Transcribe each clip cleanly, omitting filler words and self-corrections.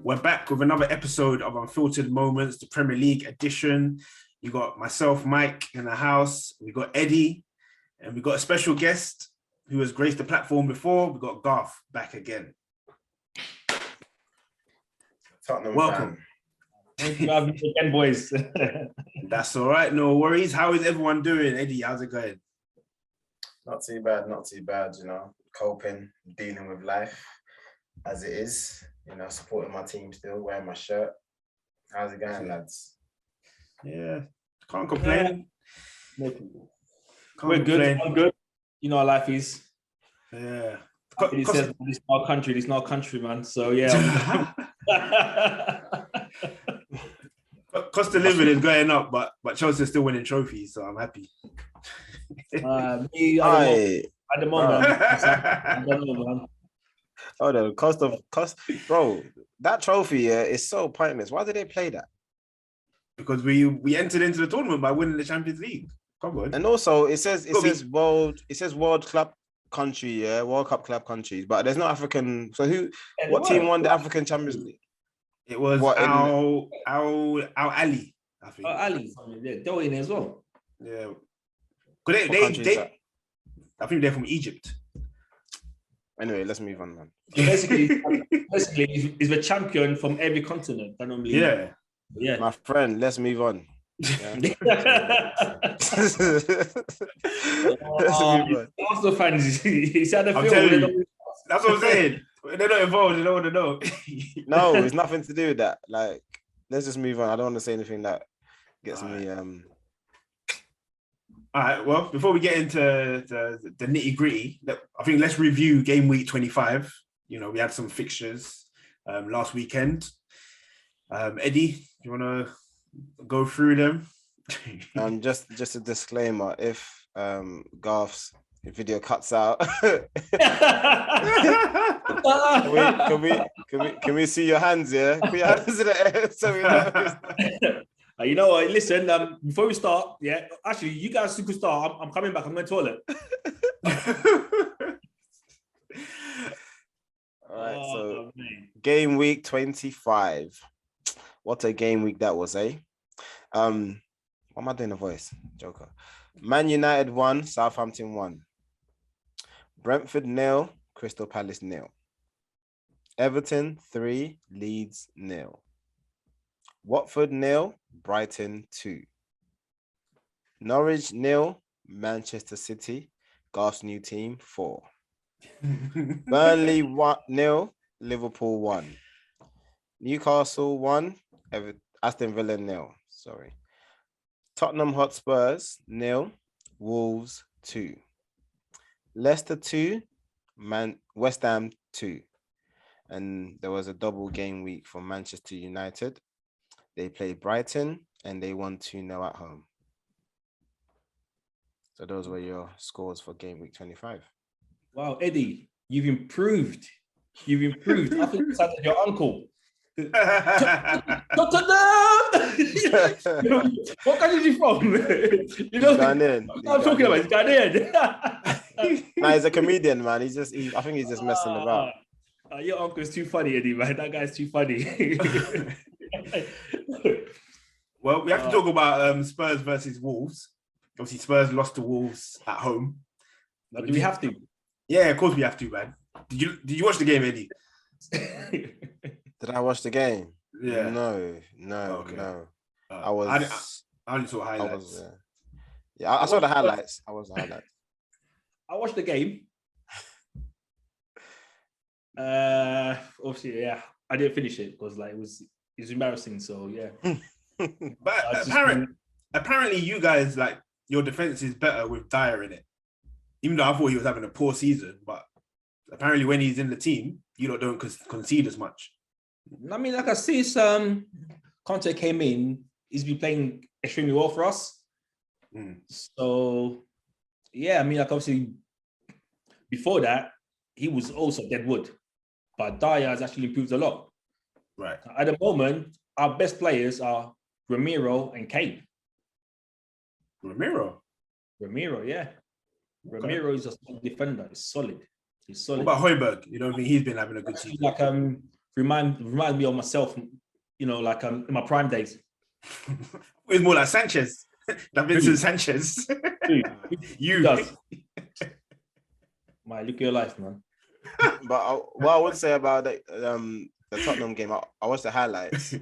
We're back with another episode of Unfiltered Moments, the Premier League edition. You got myself, Mike, in the house. We got Eddie, and we got a special guest who has graced the platform before. We got Garth back again. Tottenham Welcome. Thank you for having me again, boys. That's all right, no worries. How is everyone doing? Eddie, how's it going? Not too bad, you know, coping, dealing with life as it is, you know, supporting my team still, wearing my shirt. How's it going, lads? Yeah, can't complain. We're good. I'm good. You know how life is. Yeah. It says this is our country. It's not a country, man. So yeah. Cost of living is going up, but Chelsea's still winning trophies, so I'm happy. At the moment, I don't know, man. Oh, the cost, bro. That trophy is so pointless. Why did they play that? Because we entered into the tournament by winning the Champions League. Come on. And also, it says World Club country, yeah, World Cup club countries, but there's no African. So what team won the African Champions League? It was Al Ali, I think. Ali, yeah, they were in as well. Yeah. They I think they're from Egypt. Anyway, let's move on, man. Basically, he's the champion from every continent. I don't believe. Yeah. My friend, let's move on. Yeah. Let's move on. Arsenal fans, he said the film. That's what I'm saying. They're not involved. They don't want to know. No, it's nothing to do with that. Like, let's just move on. I don't want to say anything that gets me. All right. Well, before we get into the nitty gritty, I think let's review game week 25. You know, we had some fixtures last weekend. Eddie, you want to go through them? Just a disclaimer: if Garth's video cuts out, can we see your hands? Yeah, put your hands in the air so we know. You know what? Listen, before we start, yeah, actually, you guys can start. I'm coming back. I'm going to the toilet. All right, so game week 25. What a game week that was, eh? What am I doing the voice? Joker. Man United 1, Southampton 1. Brentford 0, Crystal Palace 0. Everton 3, Leeds 0. Watford 0, Brighton 2. Norwich 0, Manchester City, Garth's new team 4. Burnley 0, Liverpool 1. Newcastle 1, Aston Villa 0. Sorry. Tottenham Hotspurs 0, Wolves 2. Leicester 2, West Ham 2. And there was a double game week for Manchester United. They played Brighton and they won 2-0 at home. So those were your scores for game week 25. Wow, Eddie, you've improved. I think it's like your uncle. What country is he from? You know, Ghanaian. I'm talking about. He's Ghanaian. Nah, he's a comedian, man. I think he's just messing about. Your uncle is too funny, Eddie, man. That guy's too funny. Well, we have to talk about Spurs versus Wolves. Obviously, Spurs lost to Wolves at home. Do we have to? Yeah, of course we have to, man. Did you watch the game, Eddie? Did I watch the game? Yeah. No. I only saw highlights. I saw the highlights. I watched the game. Obviously, yeah. I didn't finish it because it was embarrassing. So yeah. But apparently, you guys your defense is better with Dyer in it. Even though I thought he was having a poor season, but apparently when he's in the team, you don't concede as much. I mean, like I see, Conte came in. He's been playing extremely well for us. So, yeah, I mean, obviously, before that, he was also dead wood. But Dyer has actually improved a lot. Right. At the moment, our best players are Ramiro and Kane. Ramiro, yeah. Okay. Ramiro is a defender. He's solid. What about Højbjerg? You don't think he's been having a good season? remind me of myself, you know, like in my prime days. It's more like Sanchez. That Vincent Sanchez. You does. Look at your life, man. But what I would say about the Tottenham game, I watched the highlights.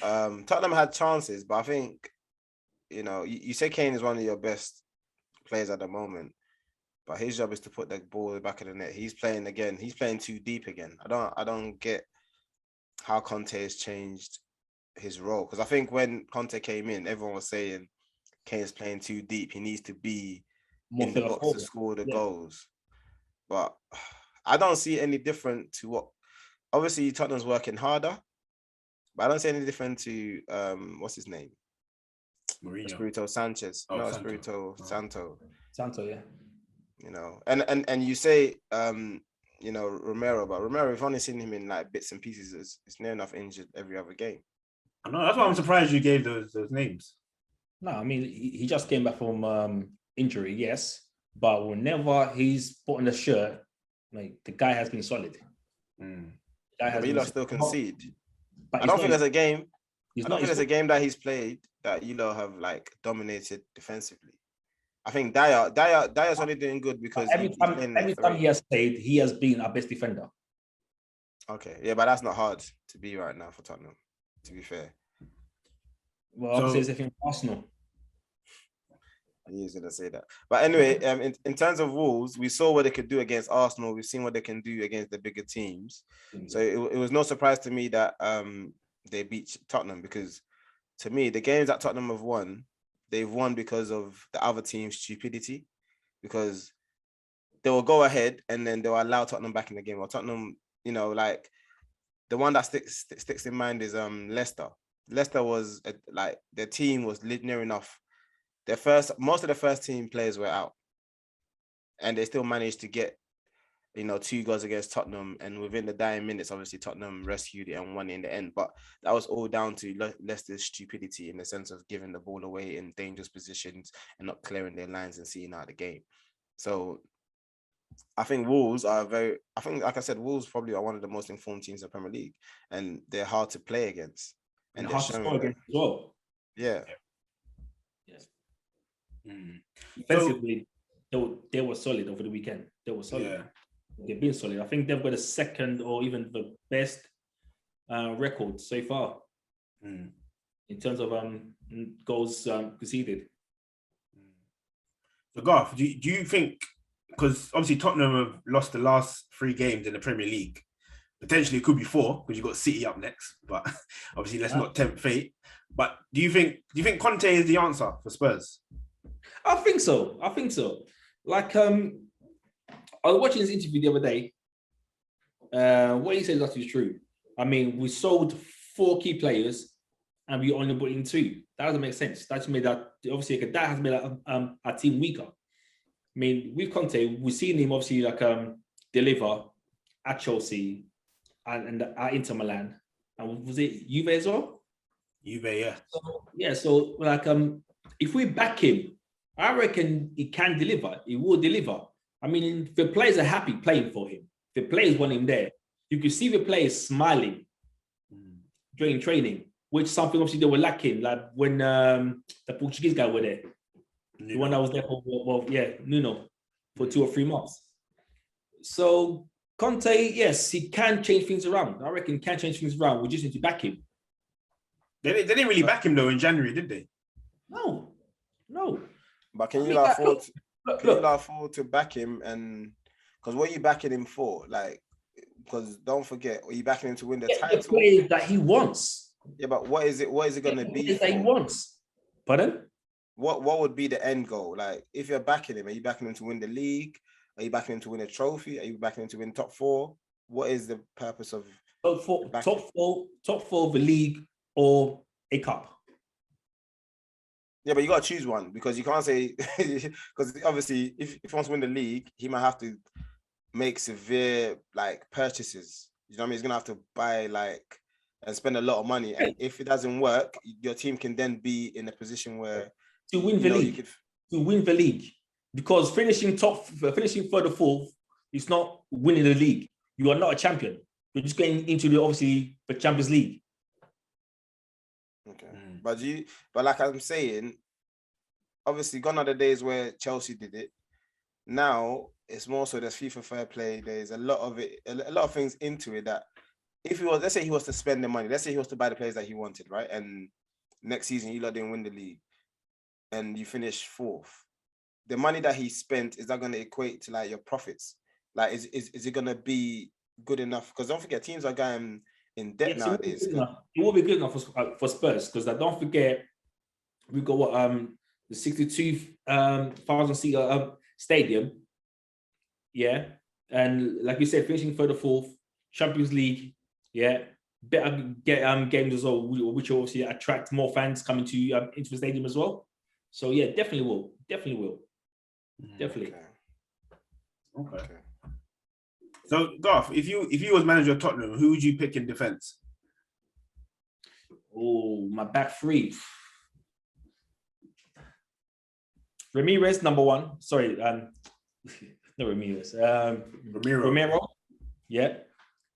Tottenham had chances, but I think, you know, you say Kane is one of your best players at the moment, but his job is to put the ball in the back of the net. He's playing again. He's playing too deep again. I don't get how Conte has changed his role, because I think when Conte came in, everyone was saying Kane's playing too deep. He needs to be more in the box to score the goals. But I don't see any different to what. Obviously, Tottenham's working harder, but I don't see any different to what's his name? Mourinho. Espirito Sanchez. Oh, no, Santo. Espirito Santo. Santo, yeah. You know, and you say you know, Romero, but Romero, we've only seen him in like bits and pieces. It's near enough injured every other game. I know, that's why I'm surprised you gave those names. No, I mean, he just came back from injury, yes, but whenever he's put on the shirt, like, the guy has been solid. But you lot still concede. But I don't think there's a game. I don't think there's a game. game that he's played that you lot have like dominated defensively. I think Dyer's only doing good because every time he has played, he has been our best defender. Okay, yeah, but that's not hard to be right now for Tottenham, to be fair. Well, obviously, it's in Arsenal. I knew he was going to say that. But anyway, in terms of Wolves, we saw what they could do against Arsenal. We've seen what they can do against the bigger teams. So it was no surprise to me that they beat Tottenham, because to me, the games that Tottenham have won, they've won because of the other team's stupidity, because they will go ahead and then they'll allow Tottenham back in the game. Or Tottenham, you know, like the one that sticks in mind is Leicester. Leicester was like, their team was near enough. Most of the first team players were out, and they still managed to get, you know, 2 goals against Tottenham. And within the dying minutes, obviously Tottenham rescued it and won in the end. But that was all down to Leicester's stupidity, in the sense of giving the ball away in dangerous positions and not clearing their lines and seeing out the game. So I think Wolves are like I said, Wolves probably are one of the most informed teams in the Premier League, and they're hard to play against. And they're hard to score against as well. Yeah. Defensively, they were solid over the weekend. They were solid. Yeah. They've been solid. I think they've got a second or even the best record so far in terms of goals conceded. So Garth, do you think, because obviously Tottenham have lost the last 3 games in the Premier League, potentially it could be 4 because you've got City up next, but obviously let's not tempt fate. But do you think Conte is the answer for Spurs? I think so. Like, I was watching this interview the other day. What he said is actually true. I mean, we sold 4 key players and we only put in 2. That doesn't make sense. That's made that, obviously, that has made our team weaker. I mean, with Conte, we've seen him obviously like deliver at Chelsea and at Inter Milan. And was it Juve as well? Juve, yeah. So like, if we back him, I reckon he can deliver. He will deliver. I mean, if the players are happy playing for him, if the players want him there, you can see the players smiling during training, which is something obviously they were lacking, like when the Portuguese guy were there. Nuno. The one that was there for, Nuno, for 2 or 3 months. So Conte, yes, he can change things around. I reckon he can change things around. We just need to back him. They didn't really back him though in January, did they? No. But can you afford to back him? And because what are you backing him for? Like, because don't forget, are you backing him to win the title? The play that he wants. Yeah, but what is it going to be? That he wants. Pardon? What would be the end goal? Like, if you're backing him, are you backing him to win the league? Are you backing him to win a trophy? Are you backing him to win top 4? What is the purpose of top four of the league or a cup? Yeah, but you got to choose one, because you can't say, because obviously if he wants to win the league, he might have to make severe like purchases. You know what I mean? He's gonna have to buy and spend a lot of money. And if it doesn't work, your team can then be in a position where to win the league. Because finishing third or fourth is not winning the league. You are not a champion. You're just getting into the Champions League. Okay. But like I'm saying, obviously gone are the days where Chelsea did it. Now it's more so there's FIFA fair play. There's a lot of things into it that if let's say he was to spend the money, let's say he was to buy the players that he wanted, right? And next season you lot didn't win the league and you finish 4th. The money that he spent, is that going to equate to like your profits? Like, is it going to be good enough? Because don't forget, teams are going in debt nowadays. It will be good enough for Spurs, because don't forget, we've got the 62,000 seat stadium. Yeah. And like you said, finishing 3rd or 4th, Champions League. Yeah. Better get games as well, which obviously attract more fans coming to into the stadium as well. So yeah, definitely will. Definitely. Okay. So Garth, if you was manager of Tottenham, who would you pick in defence? Oh, my back three. Ramirez, number 1. Sorry, not Ramirez. Romero. Yeah.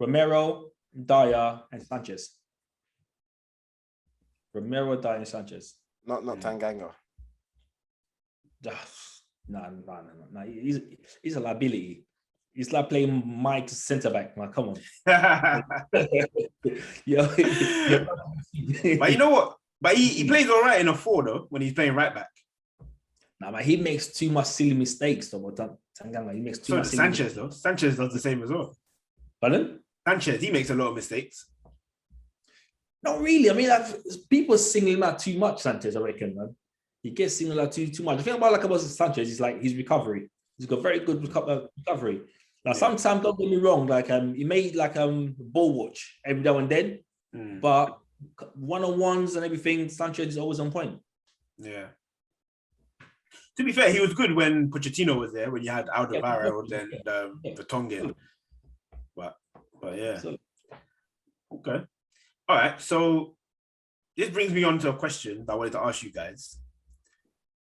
Romero, Dyer, and Sanchez. Romero, Dyer, and Sanchez. Not Tanganga. No. He's a liability. It's like playing Mike centre back. Man, come on. Yeah. But you know what? But he plays all right in a 4 though when he's playing right back. Nah, but he makes too much silly mistakes though. Tanganga, he makes too much. Sanchez though. Sanchez does the same as well. Pardon? Sanchez, he makes a lot of mistakes. Not really. I mean, people singling him out too much. Sanchez, I reckon, man. He gets singled out too much. The thing about Sanchez is like his recovery. He's got very good recovery. Now, sometimes, don't get me wrong, like he made like ball watch every now and then, but one-on-ones and everything, Sanchez is always on point. Yeah. To be fair, he was good when Pochettino was there, when you had Alderweireld and Vertonghen. But yeah. Okay. All right. So this brings me on to a question that I wanted to ask you guys.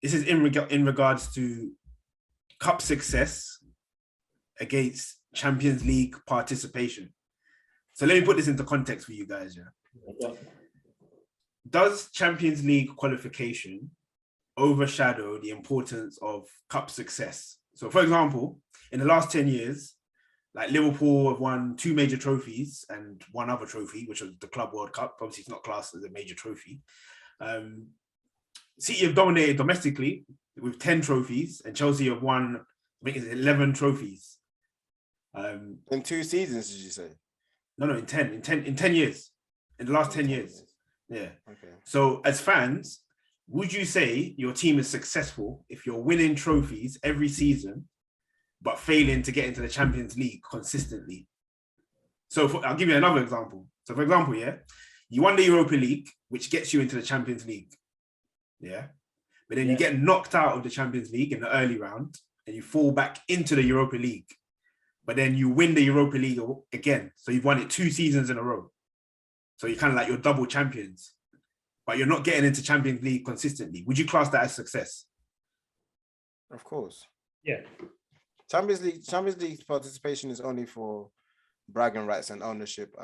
This is in regards to cup success against Champions League participation. So let me put this into context for you guys. Yeah. Does Champions League qualification overshadow the importance of cup success? So, for example, in the last 10 years, like Liverpool have won 2 major trophies and 1 other trophy, which was the Club World Cup. Obviously, it's not classed as a major trophy. City have dominated domestically with 10 trophies, and Chelsea have won, I think it's 11 trophies. In 2 seasons, did you say? No, in 10 years. In the last 10 years. Yeah. Okay. So as fans, would you say your team is successful if you're winning trophies every season, but failing to get into the Champions League consistently? So I'll give you another example. So for example, you won the Europa League, which gets you into the Champions League. Yeah. But then you get knocked out of the Champions League in the early round and you fall back into the Europa League. But then you win the Europa League again. So you've won it 2 seasons in a row. So you're kind of like you're double champions, but you're not getting into Champions League consistently. Would you class that as success? Of course. Yeah. Champions League participation is only for bragging rights and ownership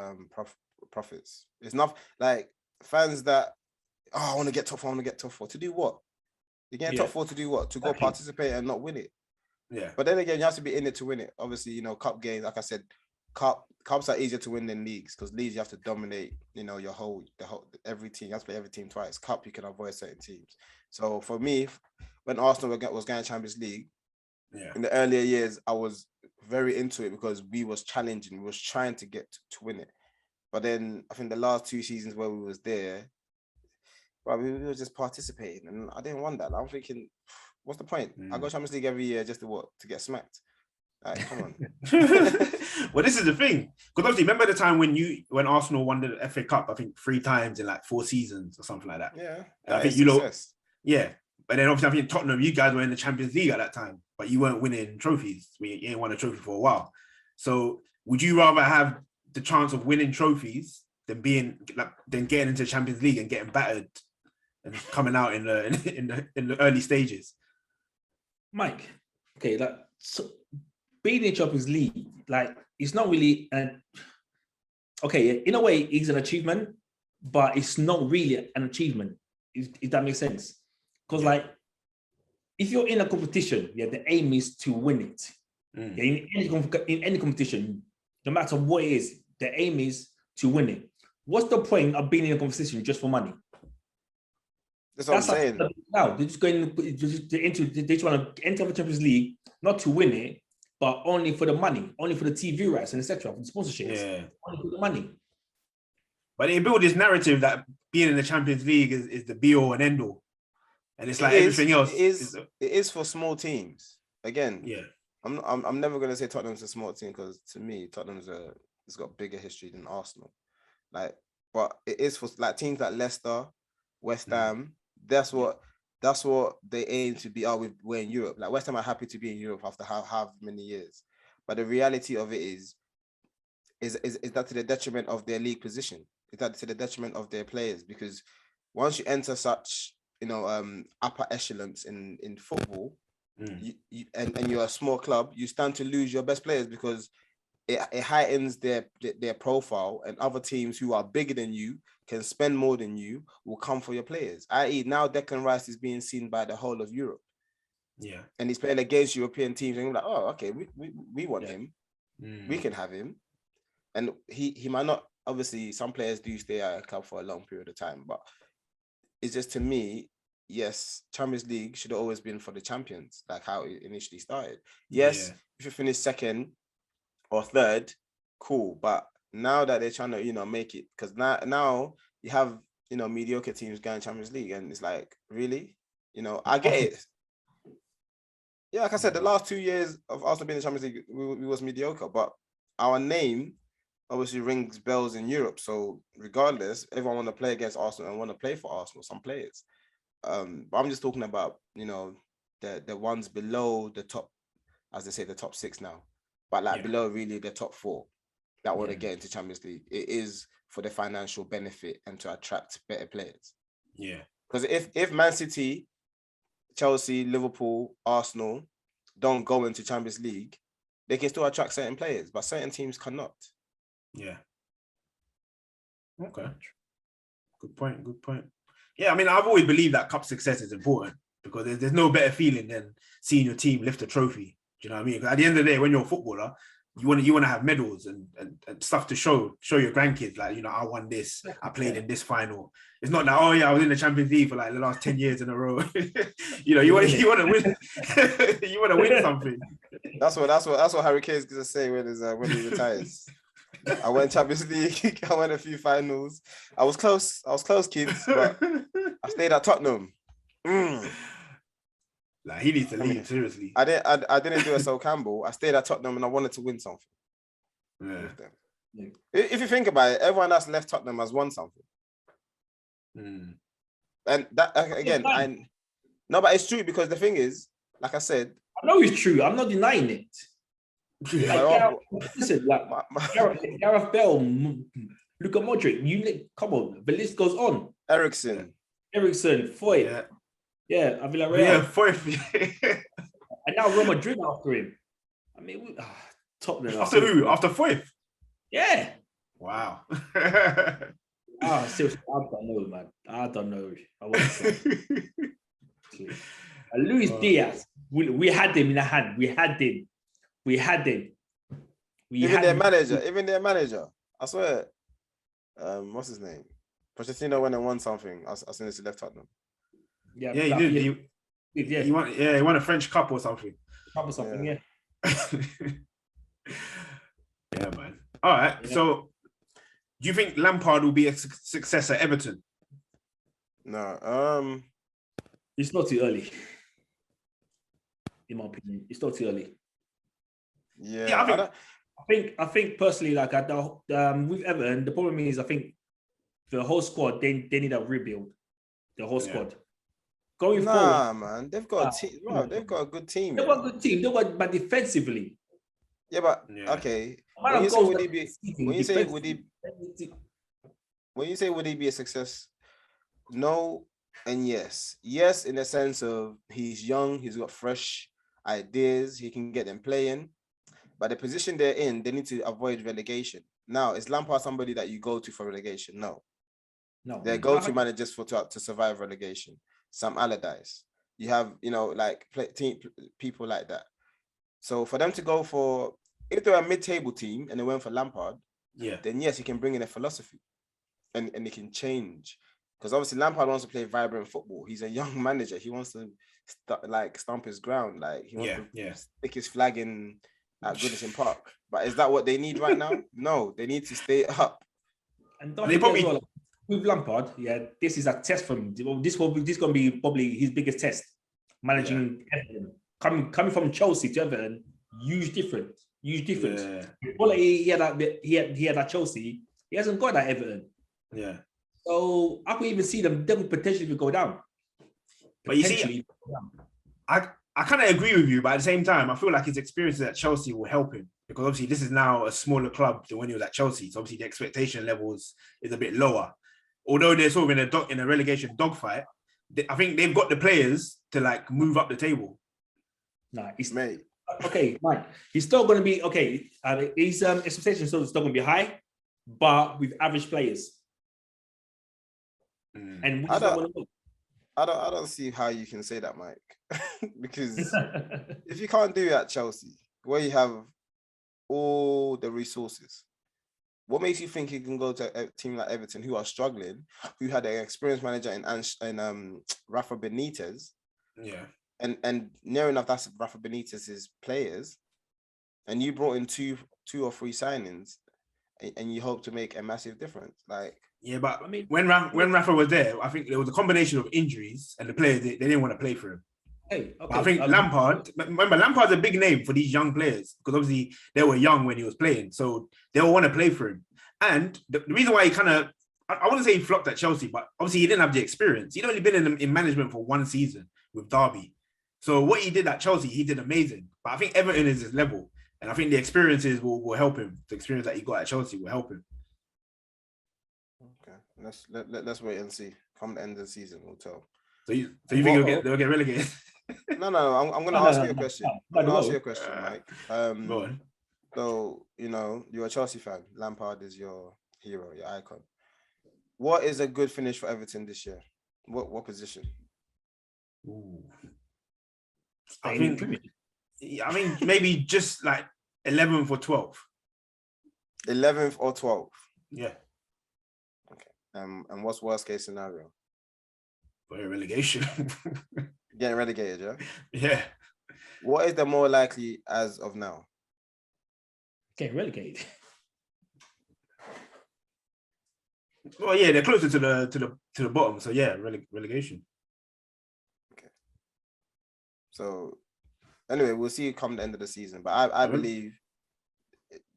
profits. It's not like fans that, I want to get top 4, To do what? You're getting top 4 to do what? To go participate and not win it. Yeah. But then again, you have to be in it to win it. Obviously, cup games, like I said, cups are easier to win than leagues, because leagues you have to dominate, every team. You have to play every team twice. Cup, you can avoid certain teams. So for me, when Arsenal was going Champions League, in the earlier years, I was very into it because we was challenging, we was trying to get to win it. But then I think the last 2 seasons where we was there, we were just participating, and I didn't want that. I'm thinking, what's the point? I go Champions League every year just to get smacked. Like, come on. Well, this is the thing, because obviously, remember the time when Arsenal won the FA Cup, I think 3 times in like 4 seasons or something like that. Yeah, I think but then obviously I think Tottenham, you guys were in the Champions League at that time, but you weren't winning trophies. You ain't won a trophy for a while. So would you rather have the chance of winning trophies than getting into the Champions League and getting battered and coming out in the early stages? Mike, okay, being in Champions League, it's not really okay, in a way, it's an achievement, but it's not really an achievement. If that makes sense, because like if you're in a competition, the aim is to win it. In any competition, no matter what it is, the aim is to win it. What's the point of being in a competition just for money? That's what I'm saying. Now they're just going into they just want to enter the Champions League, not to win it, but only for the money, only for the TV rights and etc. For the sponsorships, only for the money. But they build this narrative that being in the Champions League is the be all and end all, and it's like everything else. It is for small teams. Again, I'm never gonna say Tottenham's a small team because to me Tottenham's it's got bigger history than Arsenal. Like, but it is for like teams like Leicester, West Ham. That's what they aim to be. We're in Europe. Like West Ham are happy to be in Europe after how many years. But the reality of it is that to the detriment of their league position? Is that to the detriment of their players? Because once you enter such upper echelons in football, and you're a small club, you stand to lose your best players because it heightens their profile, and other teams who are bigger than you can spend more than you will come for your players. I.e., now Declan Rice is being seen by the whole of Europe. Yeah, and he's playing against European teams, and you're like, oh, okay, we want him, we can have him, and he might not. Obviously, some players do stay at a club for a long period of time, but it's just to me. Yes, Champions League should have always been for the champions, like how it initially started. Yes, if you finish second or third, cool. But now that they're trying to, make it, because now you have, mediocre teams going Champions League, and it's like, really? I get it. Yeah, like I said, the last 2 years of Arsenal being in the Champions League, we was mediocre, but our name obviously rings bells in Europe. So regardless, everyone want to play against Arsenal and want to play for Arsenal, some players. But I'm just talking about, the ones below the top, as they say, the top 6 now, but below really the top 4 that want to get into Champions League. It is for the financial benefit and to attract better players. Yeah. Because if Man City, Chelsea, Liverpool, Arsenal don't go into Champions League, they can still attract certain players, but certain teams cannot. Yeah. Okay. Good point. Yeah, I mean, I've always believed that cup success is important because there's no better feeling than seeing your team lift a trophy. Do you know what I mean? Because at the end of the day, when you're a footballer, you want to have medals and stuff to show your grandkids. Like, I won this, I played in this final. It's not that, I was in the Champions League for like the last 10 years in a row. You want to win. You want to win something. That's what Harry Kane's gonna say when he retires. I went Champions League. I went a few finals. I was close, kids, but I stayed at Tottenham. Like, he needs to leave, seriously. I didn't do a Sol Campbell. I stayed at Tottenham and I wanted to win something. Yeah. If you think about it, everyone that's left Tottenham has won something. And that again, but it's true because the thing is, like I said, I know it's true. I'm not denying it. Gareth Bale, Luka Modric, come on, the list goes on. Eriksen, Foyt, Villarreal. Yeah, Foyt. And now Real Madrid after him. I mean, Tottenham. After who? After Foyt? Yeah. Wow. Seriously, I don't know, man. I don't know. I won't say. Luis Diaz, we had him in the hand. We had him. Even their manager. I swear. What's his name? Pochettino went and won something as soon as he left Tottenham. Yeah, he did. He won a French Cup or something. Yeah. Yeah, man. All right. Yeah. So, do you think Lampard will be a success at Everton? No. It's not too early. In my opinion, it's not too early. Yeah, I think personally, like with Everton, the problem is I think the whole squad they need a rebuild. The whole squad going forward. Man, they've got a team. Wow, they've got a good team. They've got a good team. But defensively. Yeah, but okay. When you say would he be a success? No, and yes. Yes, in the sense of he's young, he's got fresh ideas, he can get them playing. But the position they're in, they need to avoid relegation. Now, is Lampard somebody that you go to for relegation? No. No, They're go-to managers to survive relegation. Sam Allardyce. You have, like people like that. So for them to go for, if they're a mid-table team and they went for Lampard, then yes, you can bring in a philosophy and it can change. Because obviously Lampard wants to play vibrant football. He's a young manager. He wants to stomp his ground. Like he wants to stick his flag in at Goodison Park. But is that what they need right now? No, they need to stay up. And don't forget as well, with Lampard, this is a test for him. This going to be probably his biggest test. Managing Everton, coming from Chelsea to Everton, huge difference. Yeah. The quality he had at Chelsea, he hasn't got that Everton. Yeah. So I could even see them potentially go down. But you see, I kind of agree with you, but at the same time, I feel like his experiences at Chelsea will help him because obviously this is now a smaller club than when he was at Chelsea. So obviously the expectation levels is a bit lower. Although they're sort of in a relegation dogfight, I think they've got the players to like move up the table. Nah, okay, Mike. He's still going to be okay. His expectations still going to be high, but with average players. And I don't see how you can say that, Mike, because if you can't do it at Chelsea, where you have all the resources, what makes you think you can go to a team like Everton, who are struggling, who had an experienced manager in Rafa Benitez, and near enough that's Rafa Benitez's players, and you brought in two or three signings, and you hope to make a massive difference, like. Yeah, but I mean, when Rafa was there, I think there was a combination of injuries and the players they didn't want to play for him. Hey, okay. I think Lampard. Remember, Lampard's a big name for these young players because obviously they were young when he was playing, so they all want to play for him. And the reason why he kind of, I wouldn't say he flopped at Chelsea, but obviously he didn't have the experience. He'd only been in management for one season with Derby, so what he did at Chelsea, he did amazing. But I think Everton is his level, and I think the experiences will help him. The experience that he got at Chelsea will help him. Okay, let's wait and see. Come the end of the season, we'll tell. So you think they'll get relegated? No. I'm going to ask you a question. I'm going to ask you a question, Mike. Go on. So you're a Chelsea fan. Lampard is your hero, your icon. What is a good finish for Everton this year? What position? Ooh. I mean, maybe just like 11th or 12th. 11th or 12th. Yeah. Okay. And what's worst case scenario? For relegation. Getting relegated, yeah? Yeah. What is the more likely as of now? Getting relegated. Well, yeah, they're closer to the bottom, so yeah, relegation. Okay. So anyway, we'll see you come the end of the season, but I believe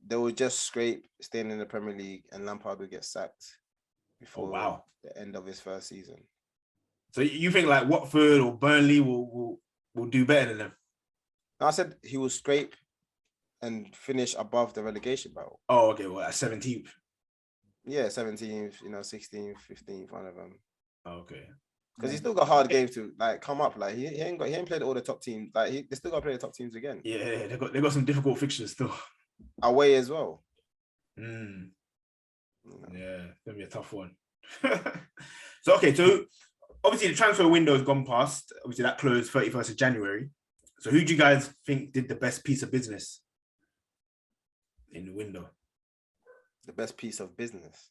they will just scrape staying in the Premier League, and Lampard will get sacked before the end of his first season. So you think like Watford or Burnley will do better than them? No, I said he will scrape and finish above the relegation battle. Oh, okay. Well, at 17th. Yeah, 17th, 16th, 15th, one of them. Okay. Because he's still got hard games to like come up. Like he ain't played all the top teams. Like they still got to play the top teams again. Yeah, they got some difficult fixtures still. Away as well. Yeah, gonna be a tough one. So obviously the transfer window has gone past. Obviously that closed 31st of January. So who do you guys think did the best piece of business in the window? The best piece of business?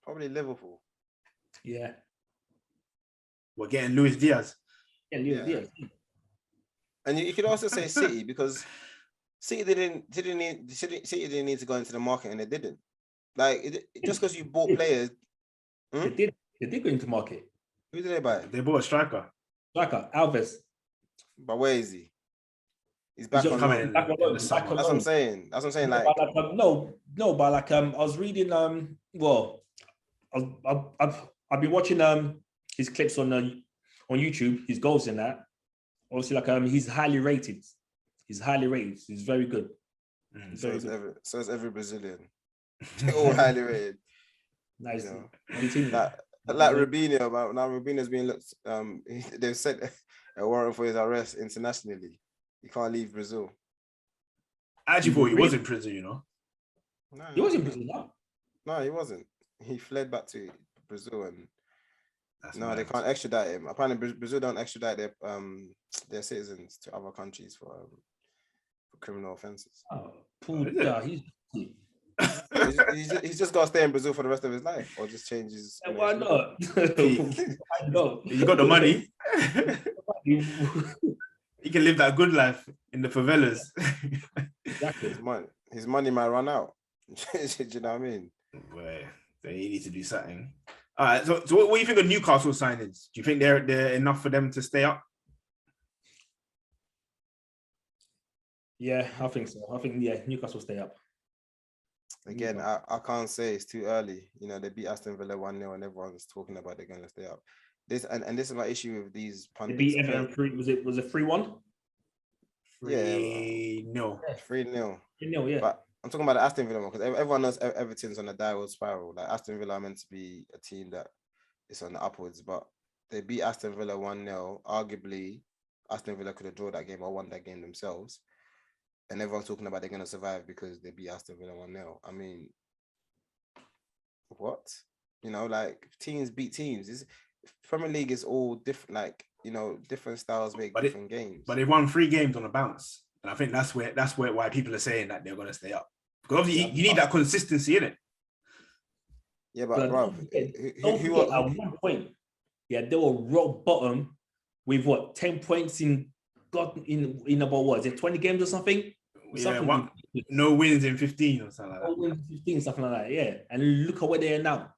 Probably Liverpool. Yeah. We're getting Luis Diaz. Yeah, Luis Diaz. And you could also say City, because City didn't need to go into the market, and they didn't. Like just because you bought players. They did go into market. Who did they buy? They bought a striker. Alves. But where is he? He's back on loan. That's what I'm saying. Like no, but like I was reading I've been watching his clips on YouTube, his goals in that. Obviously, like he's highly rated. He's very good. So is every Brazilian. They're all highly rated. Nice. Like Rubinho, but now Rubinho's being looked. They've set a warrant for his arrest internationally. You can't leave Brazil. I actually thought he was in prison, you know. No, He was in prison, no? No, he wasn't. He fled back to Brazil, and That's no, mad. they can't extradite him. Apparently, Brazil don't extradite their citizens to other countries for criminal offences. Oh, Oh, is it? He's just got to stay in Brazil for the rest of his life, or just change his. Why not? Why not? You got the money. He can live that good life in the favelas. Exactly. His money might run out. Do you know what I mean? Well, then you need to do something. All right. So what do you think of Newcastle signings? Do you think they're enough for them to stay up? Yeah, I think so. I think Newcastle stay up. Again, I can't say it's too early. You know, they beat Aston Villa 1-0 and everyone's talking about they're going to stay up. This is my issue with these pundits. They beat Everton 3. Was it 3-1? 3-0. 3-0. 3-0, yeah. But I'm talking about the Aston Villa one because everyone knows Everton's on a downward spiral. Like Aston Villa are meant to be a team that is on the upwards, but they beat Aston Villa 1-0. Arguably, Aston Villa could have drawn that game or won that game themselves. And everyone's talking about they're going to survive because they beat Aston Villa 1-0. I mean, what? You know, like teams beat teams. Premier League is all different, like, you know, different styles make different games. But they won 3 games on a bounce. And I think that's why people are saying that they're going to stay up. Because obviously you need that consistency in it. Yeah, but bro, who at one point, yeah, they were rock bottom with what 10 points in about what is it 20 games or something? Yeah, no wins in 15 or something like that. No wins in 15, something like that. Yeah, and look at where they are now.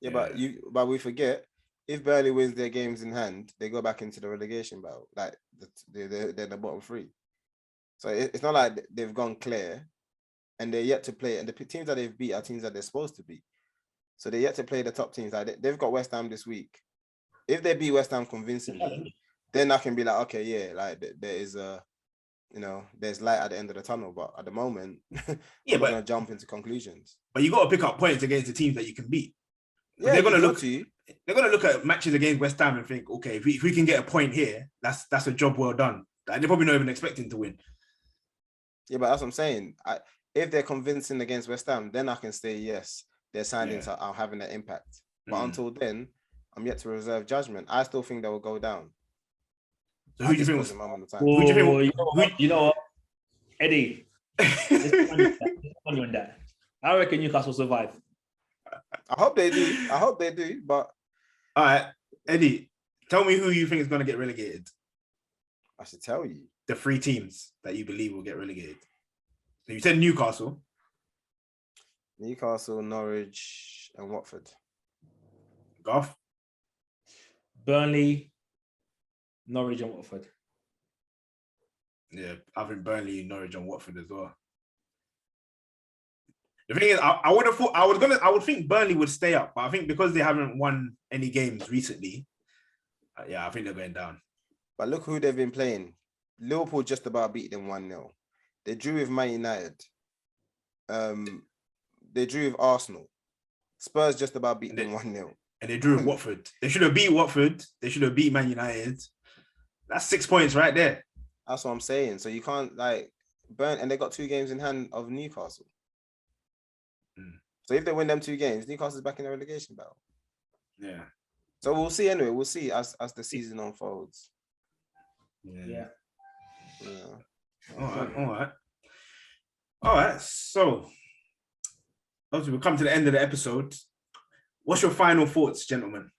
Yeah, but we forget if Burnley wins their games in hand, they go back into the relegation battle. Like they're the bottom 3. So it's not like they've gone clear, and they're yet to play. And the teams that they've beat are teams that they're supposed to beat. So they're yet to play the top teams. Like they've got West Ham this week. If they beat West Ham convincingly, then I can be like, okay, yeah, like there is there's light at the end of the tunnel. But at the moment, I'm gonna jump into conclusions. But you got to pick up points against the teams that you can beat. Yeah, they're gonna look at matches against West Ham and think, okay, if we can get a point here, that's a job well done. Like, they're probably not even expecting to win. Yeah, but that's what I'm saying. If they're convincing against West Ham, then I can say yes, their signings are having an impact. But until then, I'm yet to reserve judgment. I still think they will go down. So who do you think? You know what, Eddie? On that. I reckon Newcastle survive. I hope they do. But all right, Eddie, tell me who you think is going to get relegated. I should tell you the 3 teams that you believe will get relegated. So you said Newcastle, Norwich, and Watford. Garth? Burnley, Norwich, and Watford. Yeah, I think Burnley, Norwich, and Watford as well. The thing is, I would think Burnley would stay up, but I think because they haven't won any games recently, I think they're going down. But look who they've been playing. Liverpool just about beat them 1-0. They drew with Man United. They drew with Arsenal. Spurs just about beat them 1-0. And they drew with Watford. They should have beat Watford. They should have beat Man United. That's 6 points right there. That's what I'm saying. So you can't burn, and they got 2 games in hand of Newcastle. So if they win them 2 games, Newcastle's back in the relegation battle. Yeah. So we'll see anyway. We'll see as the season unfolds. Yeah. All right. So obviously we'll come to the end of the episode. What's your final thoughts, gentlemen?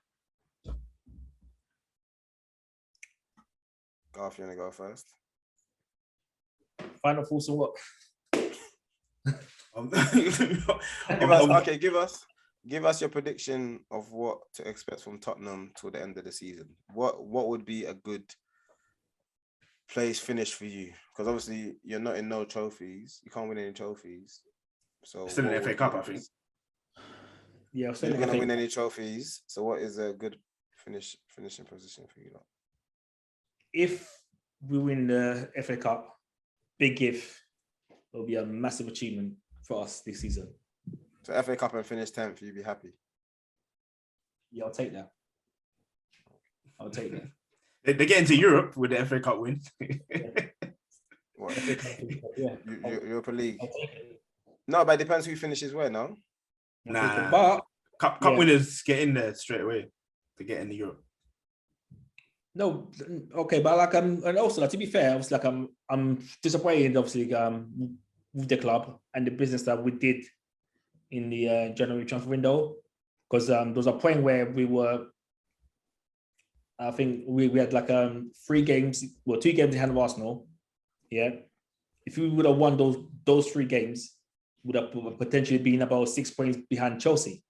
Garth, you want to go first? Final thoughts on what? Give us your prediction of what to expect from Tottenham till the end of the season. What would be a good place finish for you? Because obviously you're not in no trophies. You can't win any trophies. So still in the FA Cup, I think. Yeah, you're not gonna win any trophies. So what is a good finishing position for you? If we win the FA Cup, big if. It'll be a massive achievement for us this season. So FA Cup and finish 10th, you'd be happy? Yeah, I'll take that. They get into Europe with the FA Cup win. Yeah. Europa League. I'll take it. No, but it depends who finishes where, no? Nah. But Cup Yeah. winners get in there straight away to get in the Europe. no, okay, but like and also like, to be fair, obviously like I'm disappointed obviously with the club and the business that we did in the January transfer window, because there was a point where we were, I think we had like 3 games, well 2 games in hand of Arsenal. Yeah, if we would have won those 3 games, would have potentially been about 6 points behind Chelsea.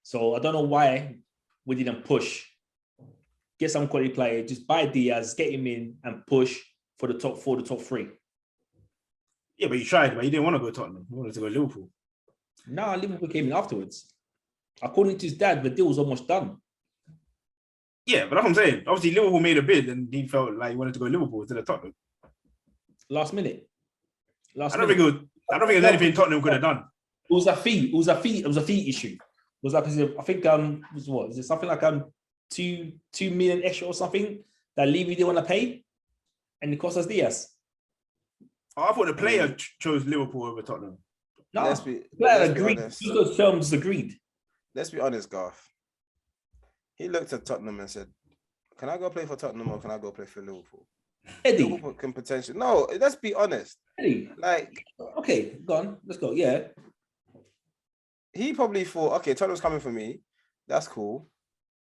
So I don't know why we didn't push. Get some quality player, just buy Diaz, get him in and push for the top 4, the top 3. Yeah, but you tried, but you didn't want to go Tottenham. You wanted to go Liverpool. No, Liverpool came in afterwards. According to his dad, the deal was almost done. Yeah, but that's what I'm saying. Obviously, Liverpool made a bid and he felt like he wanted to go Liverpool instead of Tottenham. Last minute. I don't think there's anything Tottenham could have done. It was a fee. It was a fee issue. It was like, I think was what? Is it something like 2 million extra or something that Levy didn't want to pay, and it cost us Diaz. Oh, I thought the player chose Liverpool over Tottenham. No, Let's be agreed. honest. Those terms agreed. Let's be honest, Garth. He looked at Tottenham and said, "Can I go play for Tottenham or can I go play for Liverpool?" Eddie, Liverpool can potentially. No, let's be honest. Eddie. Like, Okay, go on. Let's go. Yeah. he probably thought, okay, Tottenham's coming for me. That's cool.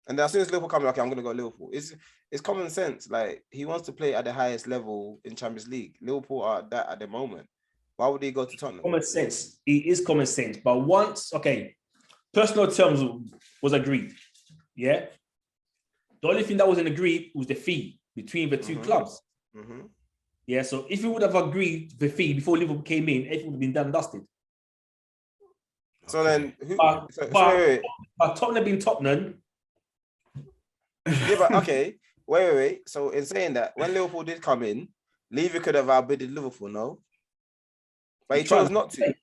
And then as soon as Liverpool come, okay, I'm gonna go Liverpool. It's common sense. Like, he wants to play at the highest level in Champions League. Liverpool are that at the moment. Why would he go to Tottenham? Common sense. It is common sense. But once, okay, personal terms was agreed. Yeah. The only thing that wasn't agreed was the fee between the 2 clubs. Mm-hmm. Yeah. So if we would have agreed the fee before Liverpool came in, everything would have been done and dusted. So then, who? But Tottenham being Tottenham. Yeah, but okay. Wait. So in saying that, when Liverpool did come in, Levy could have outbidded Liverpool, no? But he chose not to.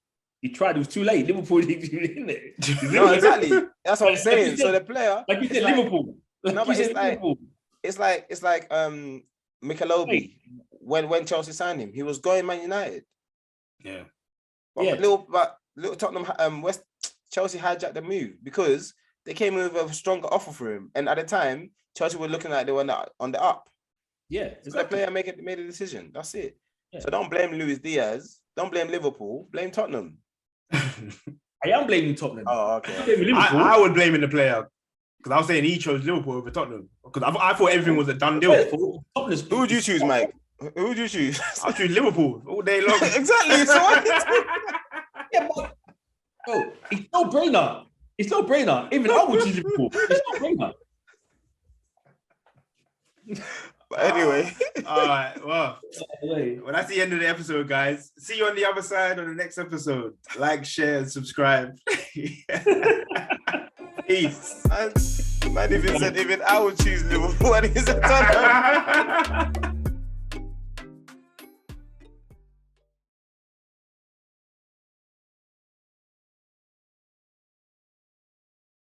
He tried. It was too late. Liverpool didn't in it. No, exactly. That's what I'm saying. So the player, like you said, Liverpool. No, but it's like Mikelobi when Chelsea signed him, he was going Man United. Yeah. But little Tottenham, Chelsea hijacked the move because they came in with a stronger offer for him, and at the time Chelsea were looking like they were on the up. Yeah, exactly. So the player made a decision. That's it. Yeah. So don't blame Luis Diaz. Don't blame Liverpool. Blame Tottenham. I am blaming Tottenham. Oh, okay. I would blame the player because I was saying he chose Liverpool over Tottenham because I thought everything was a done deal. Who would you choose, Mike? Who would you choose? I'll choose Liverpool all day long. Exactly. So yeah, but it's no brainer. It's no brainer. Even I would choose Liverpool. It's no brainer. But anyway. All right. Well, that's the end of the episode, guys. See you on the other side on the next episode. Like, share, and subscribe. Peace. Man even said even I would choose Liverpool and he said Tottenham.